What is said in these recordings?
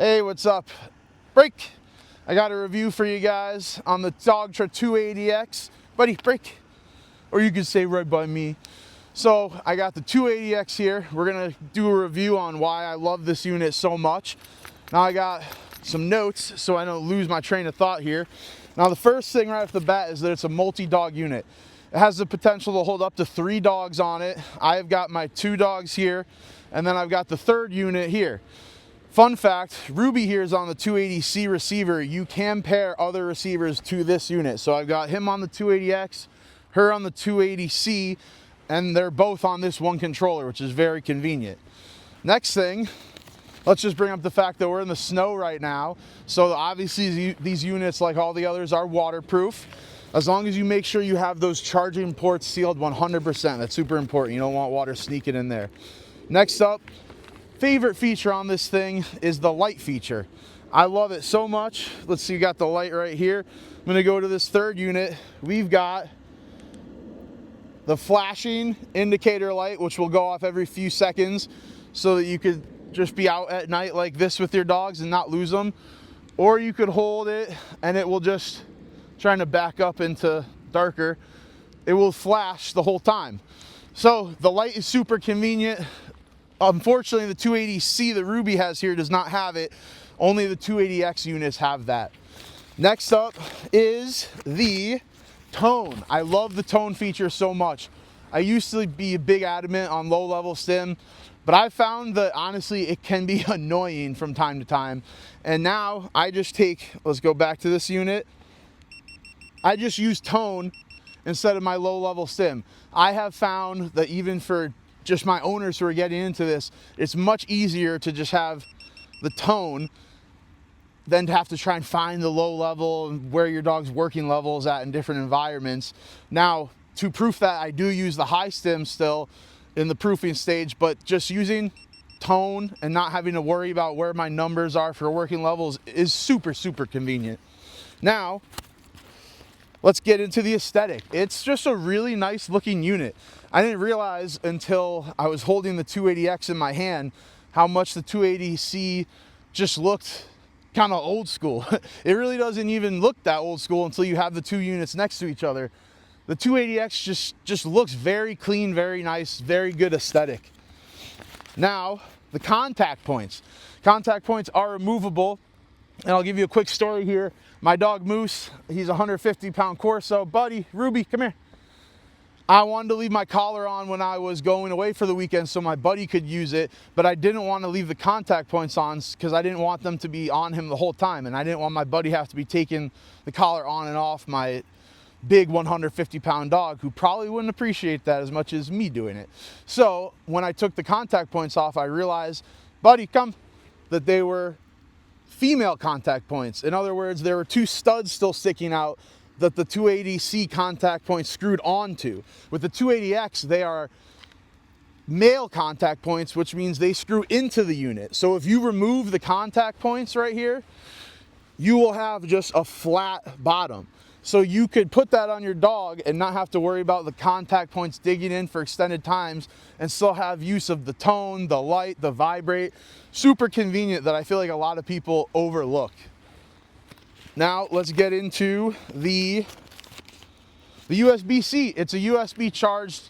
Hey, what's up? Break. I got a review for you guys on the Dogtra 280X. Buddy, break. Or you could say right by me. So I got the 280X here. We're gonna do a review on why I love this unit so much. Now I got some notes so I don't lose my train of thought here. Now the first thing right off the bat is that it's a multi-dog unit. It has the potential to hold up to 3 dogs on it. I've got my 2 dogs here, and then I've got the third unit here. Fun fact, Ruby here is on the 280C receiver. You can pair other receivers to this unit. So I've got him on the 280X, her on the 280C, and they're both on this one controller, which is very convenient. Next thing, let's just bring up the fact that we're in the snow right now. So obviously these units, like all the others, are waterproof. As long as you make sure you have those charging ports sealed 100%. That's super important. You don't want water sneaking in there. Next up, favorite feature on this thing is the light feature. I love it so much. Let's see, you got the light right here. I'm gonna go to this third unit. We've got the flashing indicator light, which will go off every few seconds so that you could just be out at night like this with your dogs and not lose them. Or you could hold it and it will just, trying to back up into darker, it will flash the whole time. So the light is super convenient. Unfortunately, the 280C that Ruby has here does not have it. Only the 280X units have that. Next up is the tone. I love the tone feature so much. I used to be a big adamant on low level stim, but I found that honestly it can be annoying from time to time. And now I just take, let's go back to this unit. I just use tone instead of my low level stim. I have found that even for just my owners who are getting into this, it's much easier to just have the tone than to have to try and find the low level and where your dog's working level is at in different environments. Now, to proof that, I do use the high stim still in the proofing stage, but just using tone and not having to worry about where my numbers are for working levels is super, super convenient. Now, let's get into the aesthetic. It's just a really nice looking unit. I didn't realize until I was holding the 280X in my hand how much the 280C just looked kind of old school. It really doesn't even look that old school until you have the 2 units next to each other. The 280X just looks very clean, very nice, very good aesthetic. Now, the contact points. Contact points are removable. And I'll give you a quick story here. My dog Moose, he's a 150-pound Corso. Buddy, Ruby, come here. I wanted to leave my collar on when I was going away for the weekend so my buddy could use it, but I didn't want to leave the contact points on because I didn't want them to be on him the whole time, and I didn't want my buddy have to be taking the collar on and off my big 150-pound dog who probably wouldn't appreciate that as much as me doing it. So when I took the contact points off, I realized, buddy, come, that they were female contact points. In other words, there were 2 studs still sticking out that the 280C contact points screwed onto. With the 280X, they are male contact points, which means they screw into the unit. So if you remove the contact points right here, you will have just a flat bottom. So you could put that on your dog and not have to worry about the contact points digging in for extended times and still have use of the tone, the light, the vibrate. Super convenient that I feel like a lot of people overlook. Now let's get into the USB-C. It's a USB charged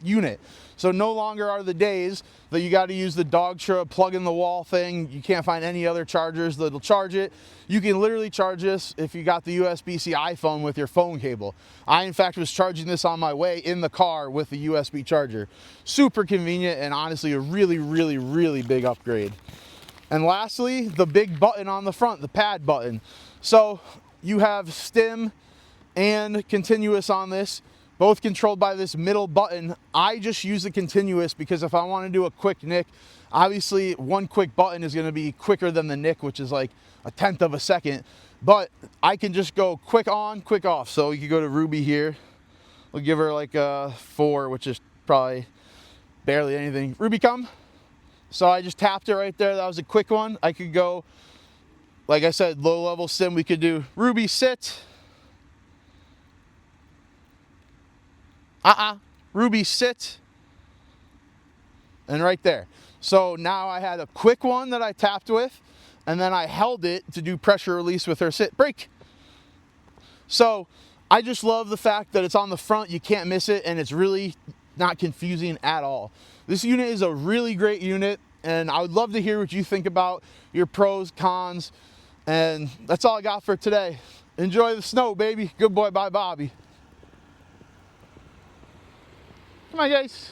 unit. So no longer are the days that you got to use the Dogtra plug in the wall thing. You can't find any other chargers that'll charge it. You can literally charge this if you got the USB-C iPhone with your phone cable. I, in fact, was charging this on my way in the car with the USB charger. Super convenient and honestly a really, really, really big upgrade. And lastly, the big button on the front, the pad button. So you have stim and continuous on this, both controlled by this middle button. I just use the continuous because if I want to do a quick nick, obviously one quick button is going to be quicker than the nick, which is like 1/10 of a second. But I can just go quick on, quick off. So you can go to Ruby here. We'll give her like a 4, which is probably barely anything. Ruby, come. So I just tapped it right there. That was a quick one. I could go, like I said, low level sim. We could do Ruby, sit. Ruby, sit. And right there. So now I had a quick one that I tapped with, and then I held it to do pressure release with her sit. Brake. So I just love the fact that it's on the front, you can't miss it, and it's really not confusing at all. This unit is a really great unit, and I would love to hear what you think about your pros, cons, and that's all I got for today. Enjoy the snow, baby. Good boy, bye, Bobby. Come on, guys.